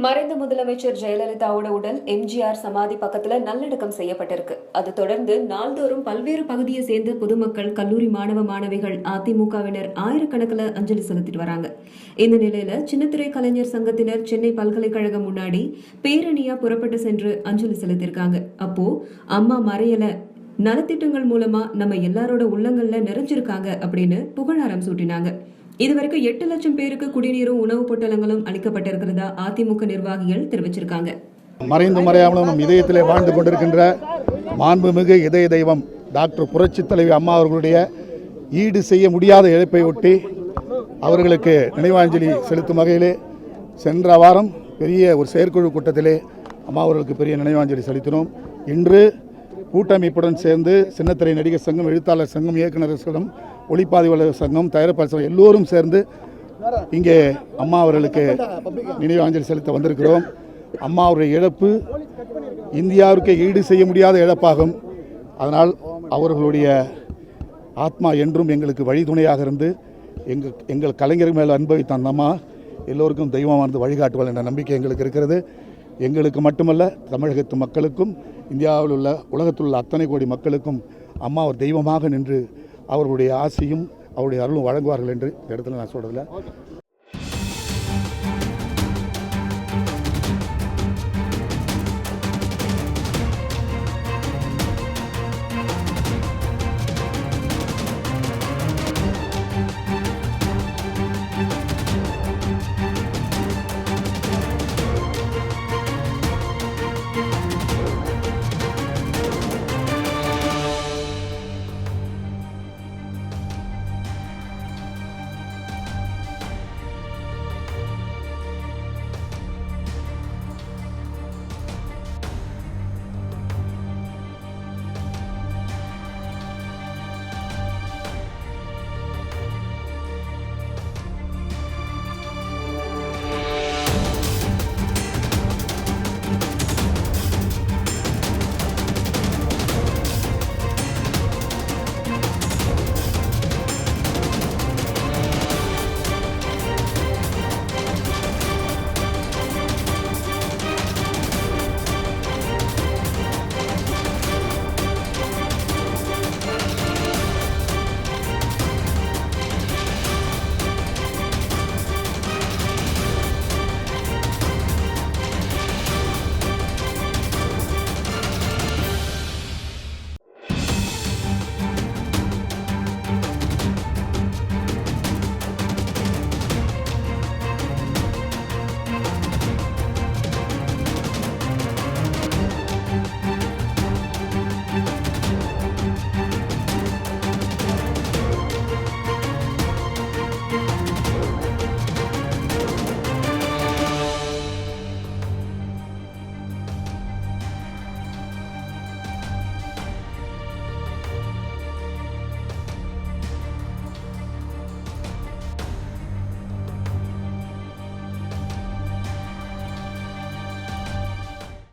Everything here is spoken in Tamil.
மறைந்த முதலமைச்சர் ஜெயலலிதாவோட உடல் எம்ஜிஆர் சமாதி பக்கத்துல நல்லடக்கம் செய்யப்பட்டிருக்கு. அது தொடர்ந்து நாள்தோறும் பல்வேறு பகுதியை சேர்ந்த பொதுமக்கள், கல்லூரி மாணவ மாணவிகள், அதிமுகவினர் ஆயிரக்கணக்கில் அஞ்சலி செலுத்திட்டு வராங்க. இந்த நிலையில சின்னத்திரை கலைஞர் சங்கத்தினர் சென்னை பல்கலைக்கழகம் முன்னாடி பேரணியா புறப்பட்டு சென்று அஞ்சலி செலுத்திருக்காங்க. அப்போ அம்மா மறையல, நலத்திட்டங்கள் மூலமா நம்ம எல்லாரோட உள்ளங்கள்ல நிறைஞ்சிருக்காங்க அப்படின்னு புகழாரம் சூட்டினாங்க. இதுவரைக்கும் 8 லட்சம் பேருக்கு குடிநீரும் உணவு பொட்டலங்களும் அளிக்கப்பட்டிருக்கிறதா அதிமுக நிர்வாகிகள் தெரிவிச்சிருக்காங்க. மறைந்து மறையாமலும் நம் இதயத்திலே வாழ்ந்து கொண்டிருக்கின்ற மாண்புமிகு இதய தெய்வம் டாக்டர் புரட்சி தலைவி அம்மா அவர்களுடைய ஈடு செய்ய முடியாத இழப்பை ஒட்டி அவர்களுக்கு நினைவாஞ்சலி செலுத்தும் வகையிலே சென்ற வாரம் பெரிய ஒரு செயற்குழு கூட்டத்திலே அம்மா அவர்களுக்கு பெரிய நினைவாஞ்சலி செலுத்தினோம். இன்று கூட்டமைப்புடன் சேர்ந்து சின்னத்திரை நடிகர் சங்கம், எழுத்தாளர் சங்கம், இயக்குநர் சங்கம், ஒளிப்பதிவாளர் சங்கம், தயாரிப்பாளர் சங்கம் எல்லோரும் சேர்ந்து இங்கே அம்மா அவர்களுக்கு நினைவாஞ்சலி செலுத்த வந்திருக்கிறோம். அம்மா அவருடைய இழப்பு இந்தியாவிற்கு ஈடு செய்ய முடியாத இழப்பாகும். அதனால் அவர்களுடைய ஆத்மா என்றும் எங்களுக்கு வழித்துணையாக இருந்து எங்கள் கலைஞர்கள் மேல் அனுபவித்த அந்த அம்மா எல்லோருக்கும் தெய்வமாக இருந்து வழிகாட்டுவாள் என்ற நம்பிக்கை எங்களுக்கு இருக்கிறது. எங்களுக்கு மட்டுமல்ல, தமிழகத்து மக்களுக்கும், இந்தியாவில் உள்ள உலகத்தில் உள்ள அத்தனை கோடி மக்களுக்கும் அம்மா ஒரு தெய்வமாக நின்று அவர்களுடைய ஆசையும் அவருடைய அருளும் வழங்குவார்கள் என்று இந்த இடத்துல நான் சொல்கிறதில்ல.